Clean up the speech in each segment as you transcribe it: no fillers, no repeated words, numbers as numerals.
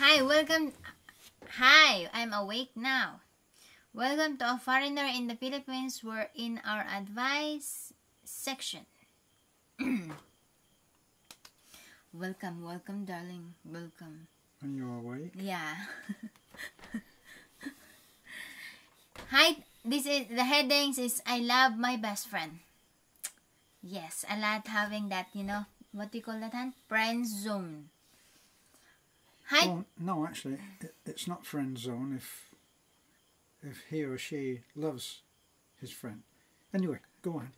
Hi, welcome. Hi, I'm awake now. Welcome to A Foreigner in the Philippines. We're in our advice section. Welcome, darling. Welcome. Are you awake? Yeah. Hi, this is the headings is I love my best friend. Yes, a lot having that, what do you call that? Friend zone. Hi. Well, no, actually, it's not friend zone if he or she loves his friend. Anyway, go on.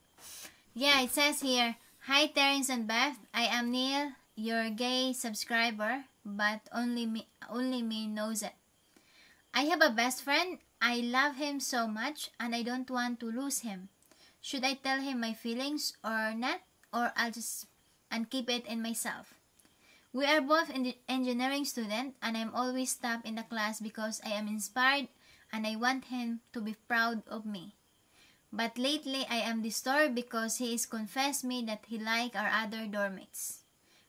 Yeah, it says here, hi Terence and Beth, I am Neil, your gay subscriber, but only me knows it. I have a best friend. I love him so much and I don't want to lose him. Should I tell him my feelings or not? Or I'll just and keep it in myself? We are both engineering students and I'm always top in the class because I am inspired and I want him to be proud of me. But lately I am disturbed because he is confessed me that he like our other dormmates.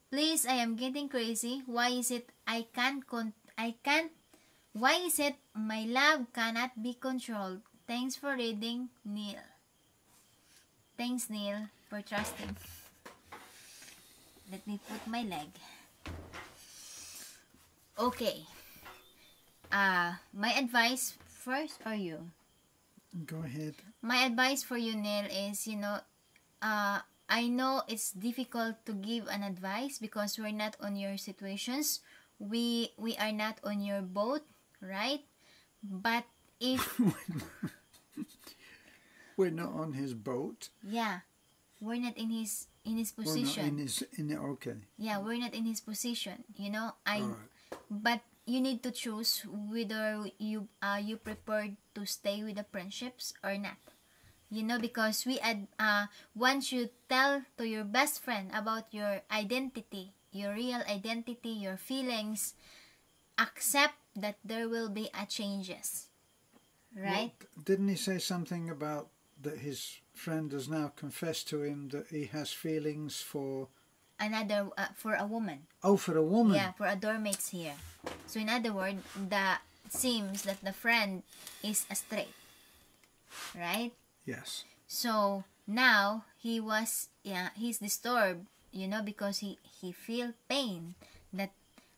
Please, I am getting crazy. Why is it why is it my love cannot be controlled? Thanks for reading, Neil. Thanks, Neil, for trusting. Let me put my leg. Okay. My advice first or you? Go ahead. My advice for you, Neil, is, I know it's difficult to give an advice because we're not on your situations. We are not on your boat, right? But if... We're not on his boat. Yeah. We're not in his position. We're not okay. Yeah, we're not in his position. All right. But you need to choose whether you prefer to stay with the friendships or not. Because once you tell to your best friend about your identity, your real identity, your feelings, accept that there will be a changes, right? Well, didn't he say something about that his friend has now confessed to him that he has feelings for another for a woman? Oh, for a woman. Yeah, for a dormmates here. So in other words, seems that the friend is a straight, right? Yes. So now he's disturbed, because he feel pain that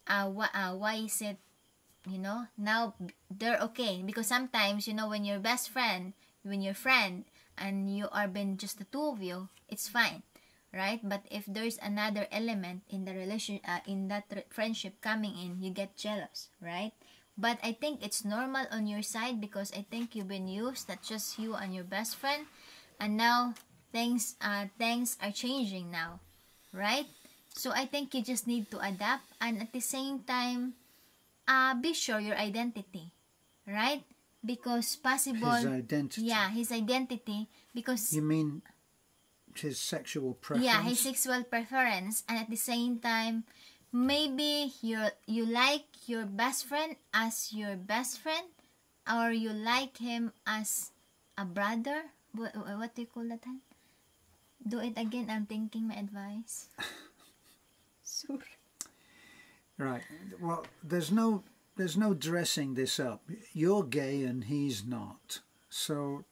why is it, now they're okay, because sometimes when your best friend, when your friend and you are been just the two of you, it's fine, right? But if there's another element in the relation in that friendship coming in, you get jealous, right? But I think it's normal on your side because I think you've been used that just you and your best friend, and now things are changing now, right? So I think you just need to adapt and at the same time be sure your identity, right? Because possible His identity. Yeah, his identity, because You mean his sexual preference? Yeah, his sexual preference, and at the same time maybe you like your best friend as your best friend, or you like him as a brother. What do you call that? Do it again. I'm thinking my advice. Sorry. Right. Well, there's no dressing this up. You're gay and he's not. So,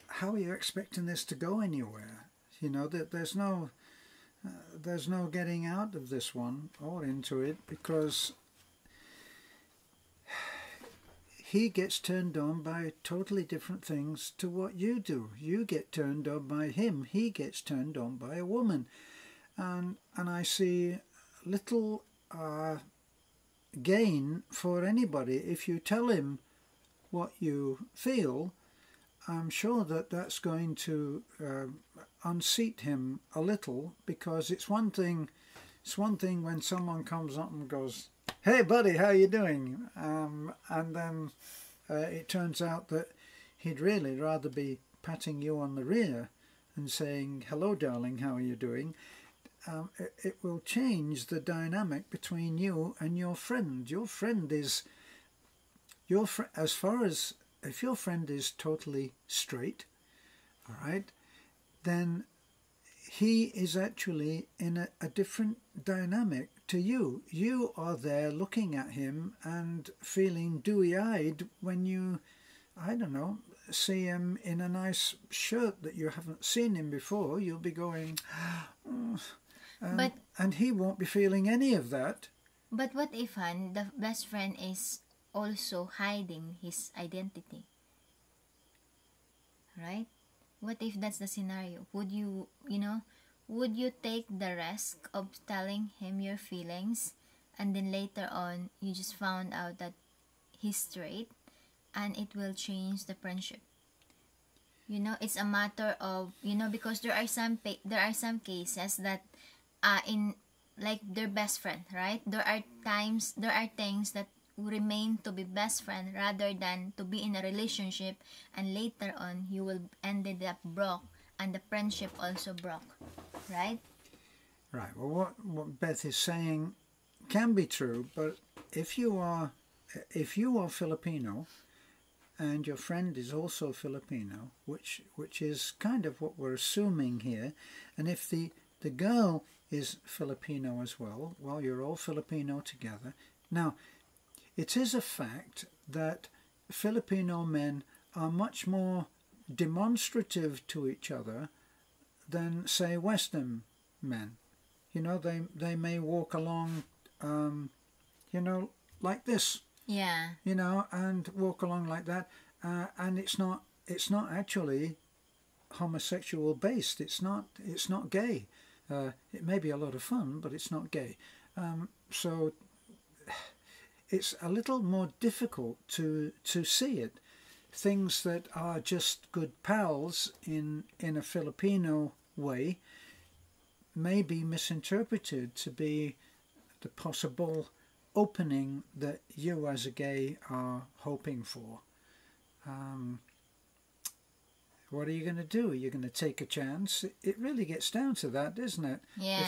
how are you expecting this to go anywhere? There's no getting out of this one or into it, because he gets turned on by totally different things to what you do. You get turned on by him. He gets turned on by a woman. And I see little gain for anybody if you tell him what you feel. I'm sure that's going to unseat him a little, because it's one thing when someone comes up and goes, "Hey buddy, how you doing?" And then it turns out that he'd really rather be patting you on the rear and saying, "Hello darling, how are you doing?" It will change the dynamic between you and your friend. Your friend is as far as if your friend is totally straight, all right, then he is actually in a different dynamic to you. You are there looking at him and feeling dewy-eyed when you, I don't know, see him in a nice shirt that you haven't seen him before. You'll be going, oh, and he won't be feeling any of that. But what if, Han, the best friend is also hiding his identity? Right? What if that's the scenario? Would you, would you take the risk of telling him your feelings, and then later on you just found out that he's straight, and it will change the friendship? It's a matter of, because there are some cases that in like their best friend, right? There are things that remain to be best friend rather than to be in a relationship, and later on you will ended up broke, and the friendship also broke, right? Right. Well, what Beth is saying can be true, but if you are Filipino and your friend is also Filipino, which is kind of what we're assuming here, and if the girl is Filipino as well, you're all Filipino together. Now, it is a fact that Filipino men are much more demonstrative to each other than, say, Western men. They may walk along, like this. Yeah. And walk along like that, and it's not actually homosexual based. It's not gay. It may be a lot of fun, but it's not gay. So it's a little more difficult to see it. Things that are just good pals in a Filipino way may be misinterpreted to be the possible opening that you as a gay are hoping for. What are you going to do? You're going to take a chance? It really gets down to that, doesn't it? Yeah.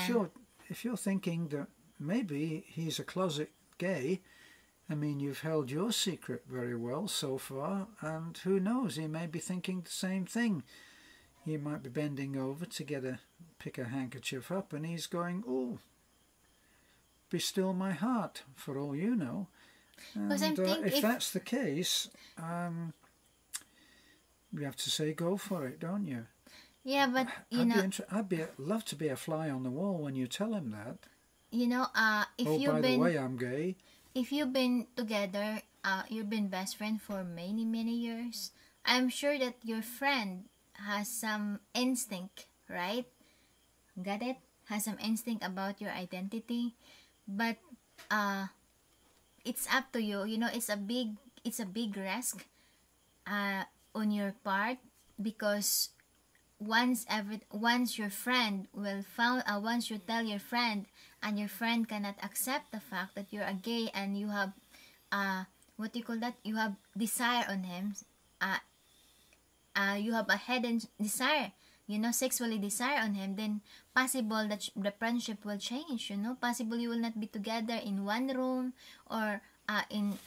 If you're thinking that maybe he's a closet gay, I mean, you've held your secret very well so far, and who knows, he may be thinking the same thing. He might be bending over to pick a handkerchief up, and he's going, "Oh, be still my heart," for all you know. And if that's the case, you have to say go for it, don't you? Yeah, but I'd love to be a fly on the wall when you tell him that. By the way, I'm gay. If you've been together, you've been best friend for many, many years, I'm sure that your friend has some instinct, right? Got it? Has some instinct about your identity. But it's up to you. It's a big risk on your part, because once your friend once you tell your friend, and your friend cannot accept the fact that you're a gay, and you have what do you call that? You have desire on him. You have a hidden desire, sexually desire on him, then possible that the friendship will change. Possible you will not be together in one room, or in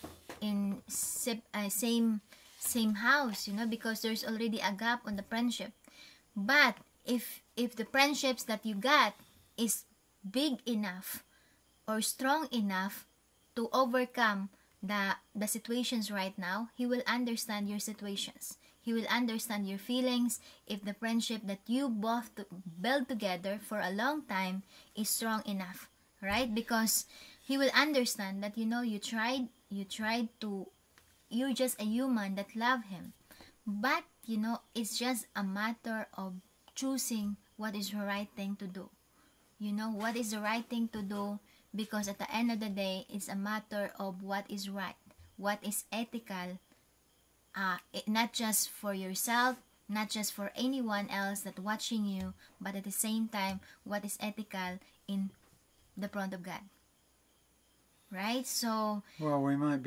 same house, because there's already a gap on the friendship. But if the friendships that you got is big enough or strong enough to overcome the situations right now, he will understand your situations. He will understand your feelings if the friendship that you both build together for a long time is strong enough, right? Because he will understand that you're just a human that love him. But it's just a matter of choosing what is the right thing to do. What is the right thing to do, because at the end of the day, it's a matter of what is right, what is ethical, not just for yourself, not just for anyone else that watching you, but at the same time, what is ethical in the front of God, right? So we might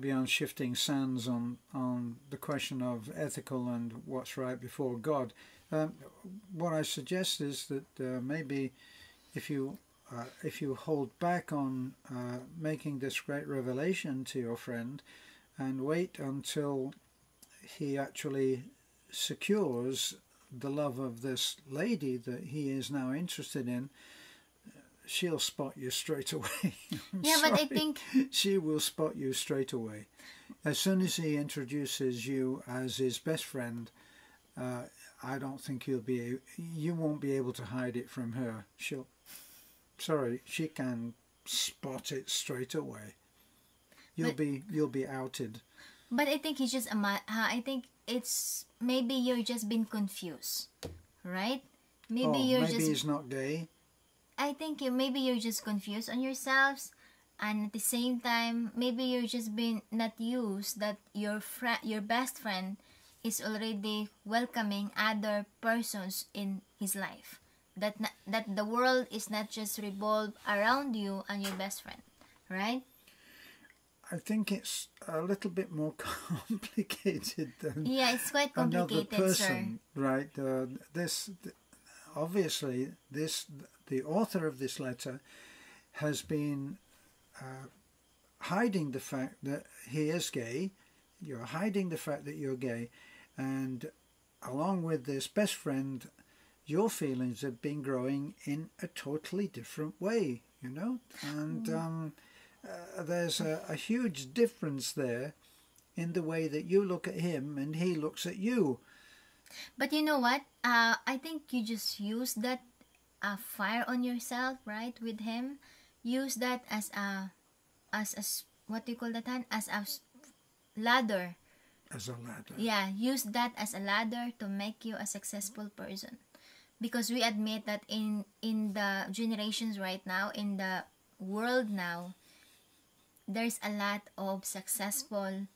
be on shifting sands on the question of ethical and what's right before God. What I suggest is that maybe if you hold back on making this great revelation to your friend, and wait until he actually secures the love of this lady that he is now interested in, she'll spot you straight away. Yeah, but I Sorry. think She will spot you straight away. As soon as he introduces you as his best friend, I don't think you won't be able to hide it from her. She can spot it straight away. You'll be outed. But I think he's just I think it's maybe you're just been confused, right? Maybe Maybe he's not gay. I think maybe you're just confused on yourselves, and at the same time, maybe you're just been not used that your best friend is already welcoming other persons in his life. That the world is not just revolved around you and your best friend, right? I think it's a little bit more complicated than Yeah, it's quite another complicated, person, right? Obviously, the author of this letter has been hiding the fact that he is gay. You're hiding the fact that you're gay, and along with this best friend, your feelings have been growing in a totally different way, you know, and there's a huge difference there in the way that you look at him and he looks at you. But you know what? I think you just use that fire on yourself, right? With him, use that as a what do you call that? As a ladder. As a ladder. Yeah, use that as a ladder to make you a successful person. Because we admit that in the generations right now, in the world now, there's a lot of successful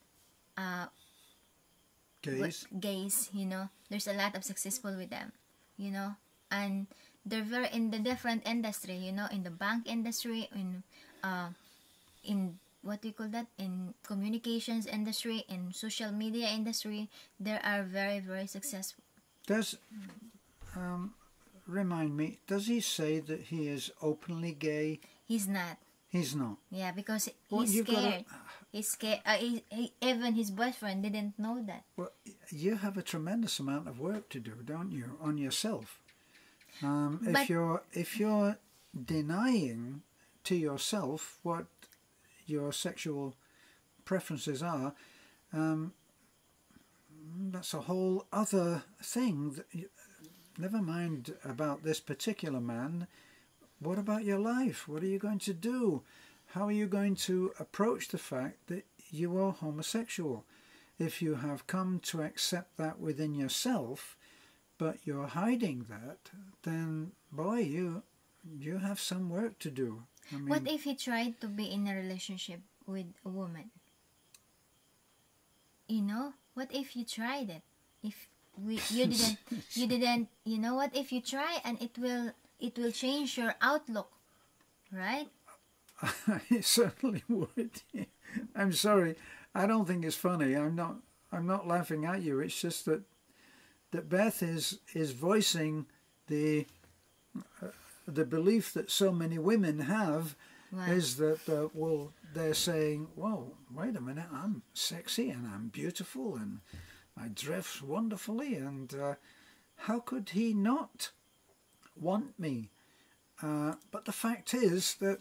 gays, you know. There's a lot of successful with them, you know. And they're very in the different industry, you know, in the bank industry, in what do you call that? In communications industry, in social media industry, they are very, very successful. Does remind me, does he say that he is openly gay? He's not. He's not. Yeah, because he's scared. He's scared. Even his boyfriend didn't know that. Well, you have a tremendous amount of work to do, don't you, on yourself? If you're denying to yourself what your sexual preferences are, that's a whole other thing. Never mind about this particular man. What about your life? What are you going to do? How are you going to approach the fact that you are homosexual? If you have come to accept that within yourself, but you're hiding that, then boy, you have some work to do. I mean, what if he tried to be in a relationship with a woman? You know, what if you tried it? If you didn't, you know, what if you try and it will change your outlook, right? It certainly would. I'm sorry. I don't think it's funny. I'm not laughing at you. It's just that Beth is voicing the belief that so many women have. Wow. Is that they're saying, well, wait a minute, I'm sexy and I'm beautiful and I dress wonderfully, and how could he not want me? But the fact is that,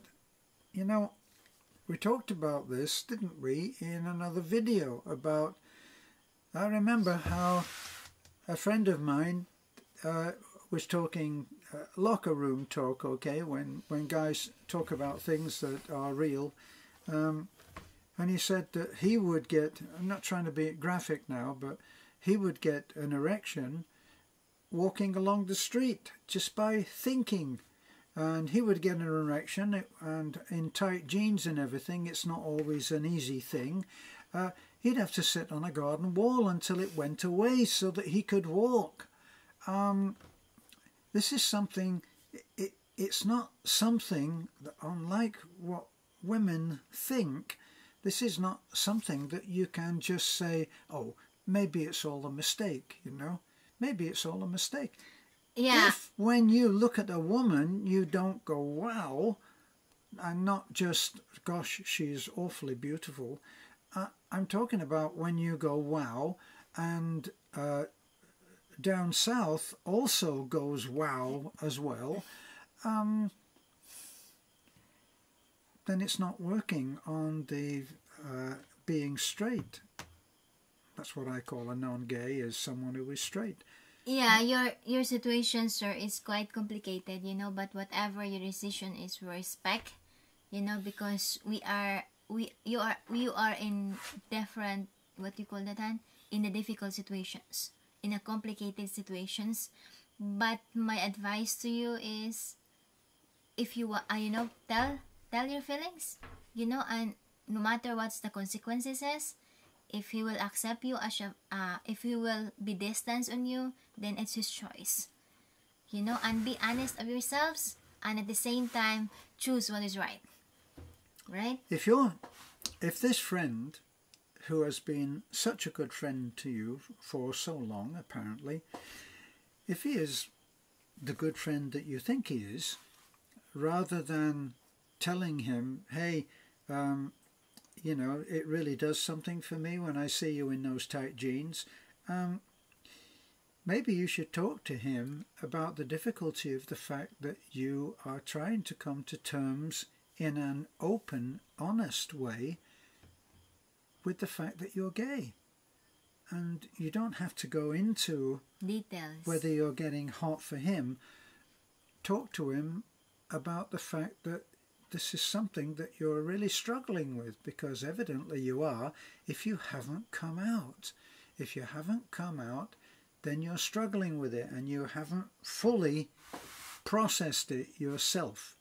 you know, we talked about this, didn't we, in another video about, I remember how a friend of mine was talking locker room talk, okay, when guys talk about things that are real, and he said that he would get, I'm not trying to be graphic now, but he would get an erection walking along the street just by thinking. And he would get an erection, and in tight jeans and everything, it's not always an easy thing. He'd have to sit on a garden wall until it went away so that he could walk. This is something, it's not something that, unlike what women think, this is not something that you can just say, oh, maybe it's all a mistake, you know. Maybe it's all a mistake. Yeah. If when you look at a woman, you don't go, wow, and not just, gosh, she's awfully beautiful. I'm talking about when you go, wow, and down south also goes wow as well. then it's not working on the being straight. That's what I call a non-gay, is someone who is straight. Yeah, your situation, sir, is quite complicated, you know, but whatever your decision is, we respect, you know, because you are in different, what you call that, in the difficult situations, in a complicated situations. But my advice to you is, if you you know, tell your feelings, you know, and no matter what's the consequences is, if he will accept you as if he will be distant on you, then it's his choice, you know. And be honest of yourselves, and at the same time choose what is right. If this friend, who has been such a good friend to you for so long, apparently, if he is the good friend that you think he is, rather than telling him, hey, you know, it really does something for me when I see you in those tight jeans, maybe you should talk to him about the difficulty of the fact that you are trying to come to terms in an open, honest way with the fact that you're gay. And you don't have to go into details whether you're getting hot for him. Talk to him about the fact that this is something that you're really struggling with, because evidently you are if you haven't come out. If you haven't come out, then you're struggling with it and you haven't fully processed it yourself.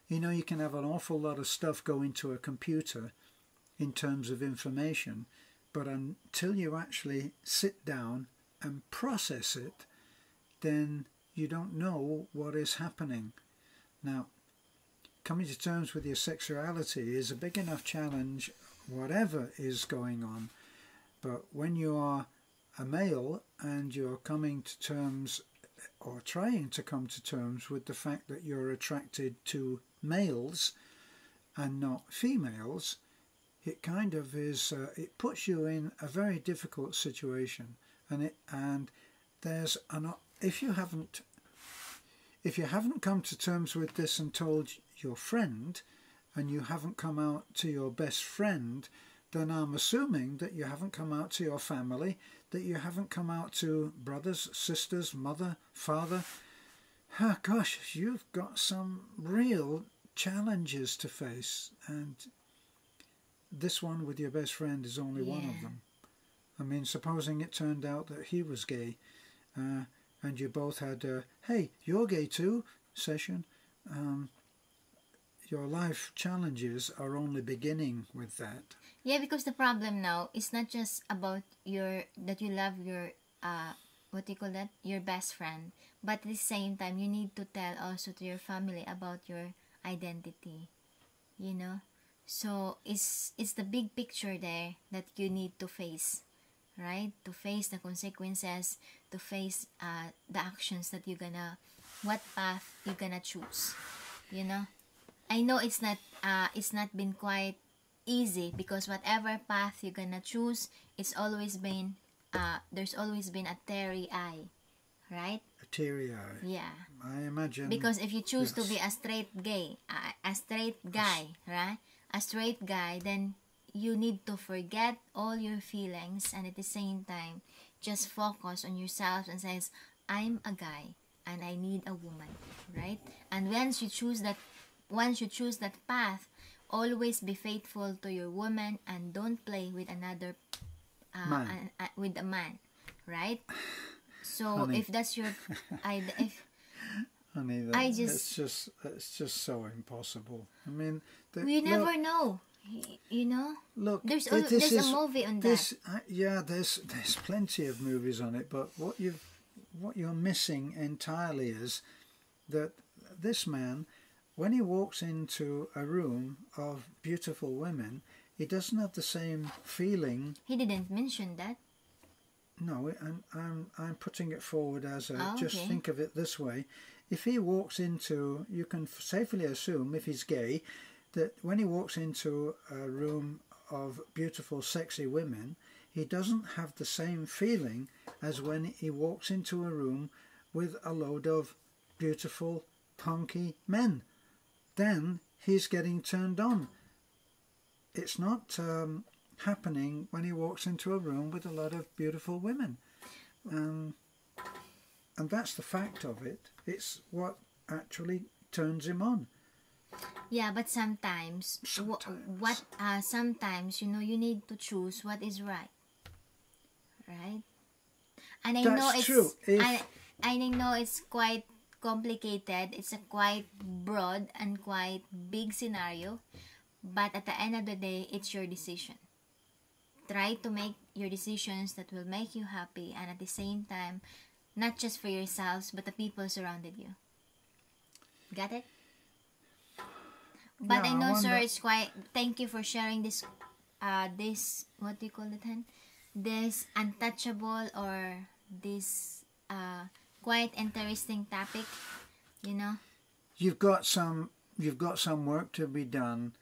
You know, you can have an awful lot of stuff go into a computer in terms of information, but until you actually sit down and process it, then you don't know what is happening. Now, coming to terms with your sexuality is a big enough challenge, whatever is going on. But when you are a male and you're coming to terms, or trying to come to terms with the fact that you're attracted to males and not females, it kind of is, it puts you in a very difficult situation. And there's if you haven't come to terms with this and told your friend, and you haven't come out to your best friend, then I'm assuming that you haven't come out to your family, that you haven't come out to brothers, sisters, mother, father. Oh, gosh, you've got some real challenges to face, and this one with your best friend is only one of them. I mean, supposing it turned out that he was gay, and you both had a, hey, you're gay too session, your life challenges are only beginning with that. Yeah, because the problem now is not just about that you love your what do you call that, your best friend, but at the same time you need to tell also to your family about your identity, you know. So it's the big picture there that you need to face, right? To face the consequences, to face the actions that you're gonna, what path you're gonna choose, you know. I know it's not been quite easy, because whatever path you're gonna choose, it's always been there's always been a teary eye, right? A teary eye. Yeah. I imagine. Because if you choose to be a straight guy, right? A straight guy, then you need to forget all your feelings, and at the same time just focus on yourself and says, I'm a guy and I need a woman, right? And once you choose that path, always be faithful to your woman and don't play with another with a man, right? So honey, if that's your honey, it's just so impossible. I mean, we never know, you know. Look, there's a movie on that. Yeah, there's plenty of movies on it, but what you're missing entirely is that this man, when he walks into a room of beautiful women, he doesn't have the same feeling. He didn't mention that. No, I'm putting it forward as just okay. Think of it this way. If he walks into, you can safely assume, if he's gay, that when he walks into a room of beautiful, sexy women, he doesn't have the same feeling as when he walks into a room with a load of beautiful, punky men. Then he's getting turned on. It's not happening when he walks into a room with a lot of beautiful women. And that's the fact of it. It's what actually turns him on. Yeah, but sometimes, sometimes, you know, you need to choose what is right. Right? And I know That's it's true. I know it's quite complicated. It's a quite broad and quite big scenario. But at the end of the day, it's your decision. Try to make your decisions that will make you happy, and at the same time, not just for yourselves, but the people surrounded you. Got it? But Yeah, I know, I wonder, sir, it's quite... Thank you for sharing this, what do you call it, hen? This untouchable or this quite interesting topic, you know? you've got some work to be done,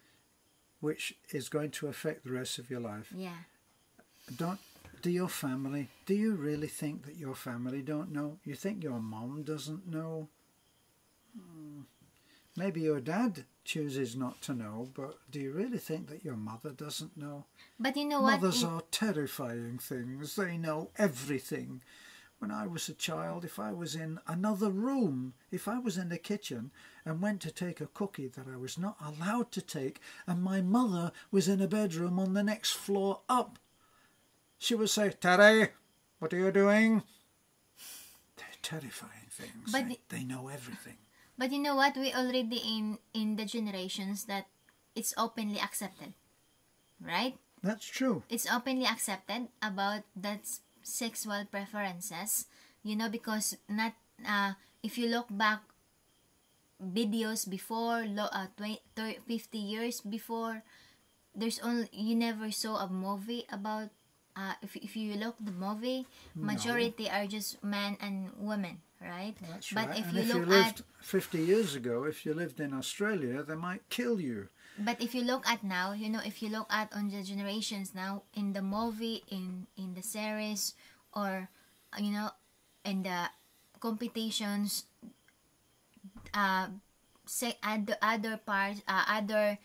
which is going to affect the rest of your life. Yeah. Do your family, do you really think that your family don't know? You think your mom doesn't know? Maybe your dad chooses not to know, but do you really think that your mother doesn't know? But you know what? Mothers are terrifying things. They know everything. When I was a child, if I was in another room, if I was in the kitchen and went to take a cookie that I was not allowed to take, and my mother was in a bedroom on the next floor up, she would say, "Terry, what are you doing?" They're terrifying things. But they know everything. But you know what? We already in the generations that it's openly accepted, right? That's true. It's openly accepted about that sexual preferences, you know, because not if you look back videos before 50 years before, there's only you never saw a movie about if you look the movie, majority are just men and women, right? That's but right. if And you if look you lived at 50 years ago, if you lived in Australia, they might kill you. But if you look at now, you know, if you look at on the generations now, in the movie, in the series, or, you know, in the competitions, say other parts, other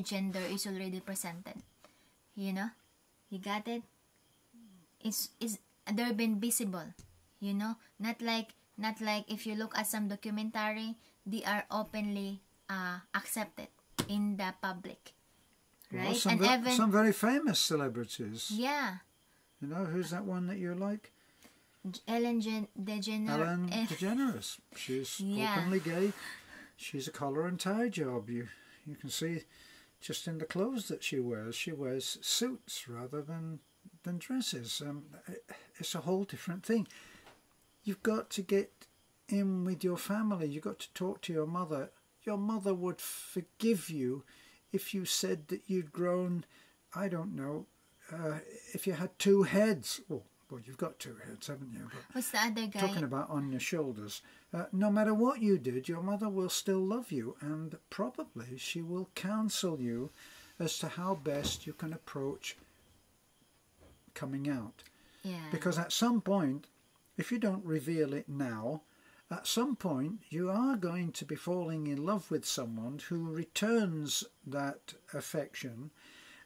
gender is already presented. You know, you got it. It's they're been visible. You know, not like if you look at some documentary, they are openly accepted in the public, right? Well, some very famous celebrities. Yeah. You know, who's that one that you like? Ellen DeGeneres. Ellen DeGeneres. She's openly gay. She's a collar and tie job. You can see just in the clothes that she wears. She wears suits rather than dresses. It's a whole different thing. You've got to get in with your family. You've got to talk to your mother. Your mother would forgive you if you said that you'd grown, I don't know, if you had two heads. Well, you've got two heads, haven't you? But what's the other guy? Talking about on your shoulders. No matter what you did, your mother will still love you, and probably she will counsel you as to how best you can approach coming out. Yeah. Because at some point, if you don't reveal it now, at some point you are going to be falling in love with someone who returns that affection,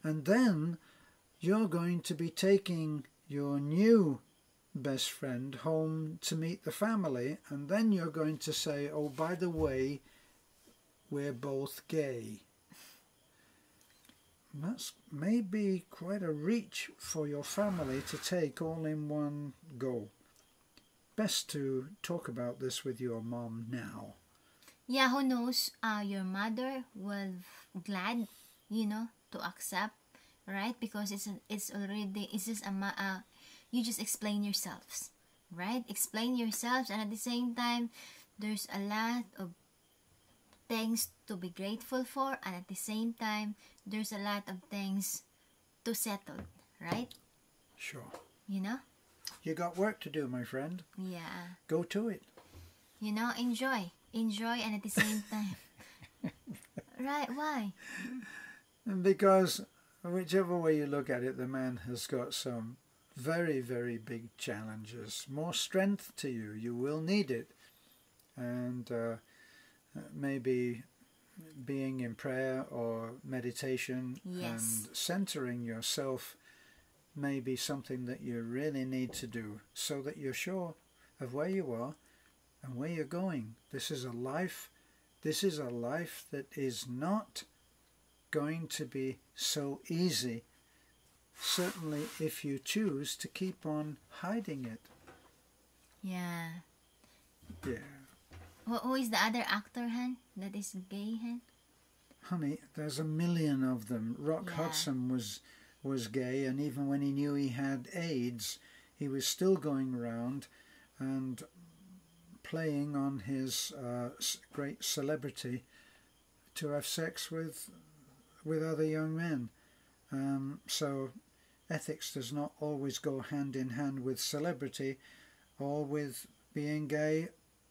and then you're going to be taking your new best friend home to meet the family, and then you're going to say, "Oh, by the way, we're both gay." That's maybe quite a reach for your family to take all in one go. Best to talk about this with your mom now. Yeah, who knows? Your mother will glad, you know, to accept, right? Because it's just you just explain yourselves, right? Explain yourselves, and at the same time, there's a lot of things to be grateful for, and at the same time, there's a lot of things to settle, right? Sure. You know? You got work to do, my friend. Yeah. Go to it. You know, enjoy, and at the same time, right? Why? Because whichever way you look at it, the man has got some very, very big challenges. More strength to you. You will need it. And maybe being in prayer or meditation Yes. and centering yourself may be something that you really need to do so that you're sure of where you are and where you're going. This is a life that is not going to be so easy, certainly if you choose to keep on hiding it. Yeah. Yeah. Who is the other actor, Han? That is gay, Han? Honey, there's a million of them. Rock Yeah. Hudson was gay, and even when he knew he had AIDS, he was still going around and playing on his great celebrity to have sex with other young men. So ethics does not always go hand in hand with celebrity or with being gay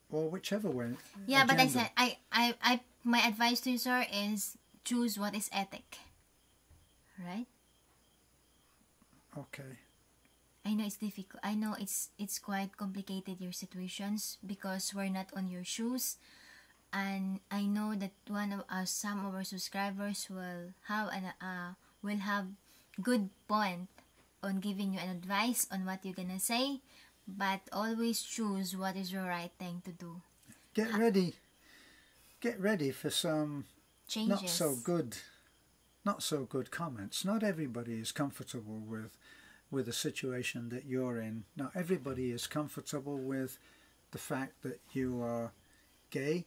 or whichever way. Yeah, but I agenda. said, my advice to you, sir, is choose what is ethic. Right? Okay. I know it's difficult. I know it's quite complicated, your situations, because we're not on your shoes. And I know that some of our subscribers will have good point on giving you an advice on what you're gonna say, but always choose what is the right thing to do. Get ready for some Changes. not so good comments. Not everybody is comfortable with the situation that you're in. Not everybody is comfortable with the fact that you are gay.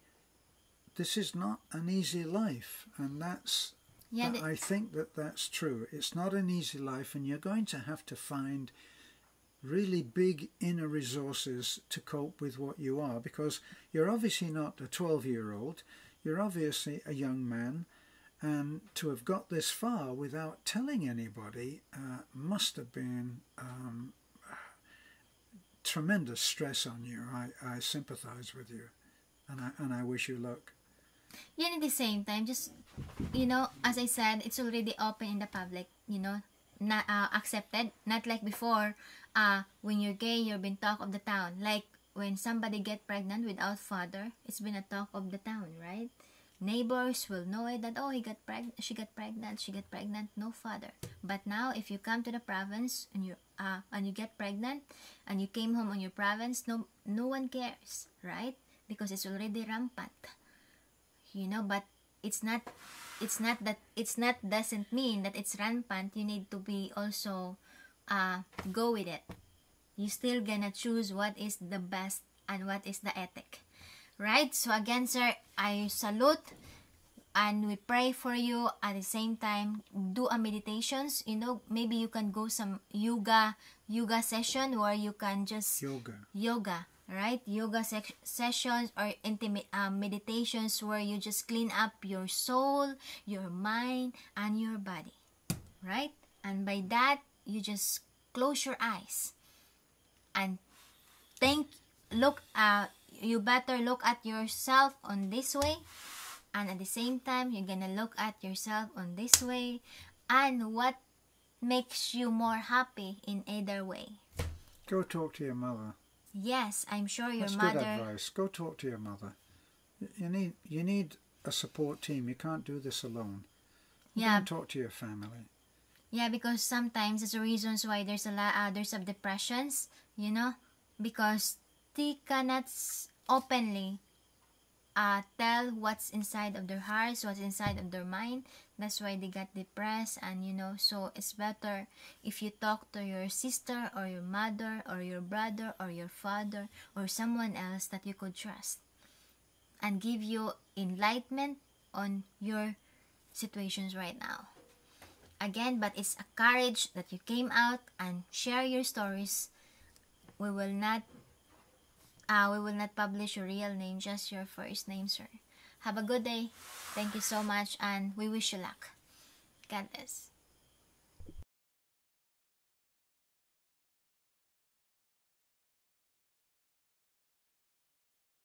This is not an easy life, and I think that's true. It's not an easy life, and you're going to have to find really big inner resources to cope with what you are, because you're obviously not a 12-year-old. You're obviously a young man, and to have got this far without telling anybody must have been tremendous stress on you. I sympathize with you, and I wish you luck. Yeah, at the same time, just, as I said, it's already open in the public, not accepted. Not like before, when you're gay, you've been talk of the town. Like when somebody get pregnant without father, it's been a talk of the town, right? Neighbors will know it that, oh, she got pregnant, no father. But now, if you come to the province and you get pregnant and you came home on your province, no one cares, right? Because it's already rampant. But it's not doesn't mean that it's rampant. You need to be also go with it. You still gonna choose what is the best and what is the ethic, right? So again, sir, I salute and we pray for you. At the same time, do a meditations. Maybe you can go some yoga session where you can just yoga, right? Yoga sessions or intimate meditations where you just clean up your soul, your mind, and your body, right? And by that, you just close your eyes and you better look at yourself on this way, and at the same time, you're gonna look at yourself on this way, and what makes you more happy in either way. Go talk to your mother. Yes, I'm sure your That's mother... good advice. Go talk to your mother. You need a support team. You can't do this alone. Yeah. Go talk to your family. Yeah, because sometimes it's the reasons why there's there's depressions, because they cannot openly tell what's inside of their hearts, what's inside of their mind. That's why they got depressed, and so it's better if you talk to your sister or your mother or your brother or your father or someone else that you could trust and give you enlightenment on your situations right now. Again, but it's a courage that you came out and share your stories. We will not publish your real name, just your first name, sir. Have a good day. Thank you so much, and we wish you luck. God bless.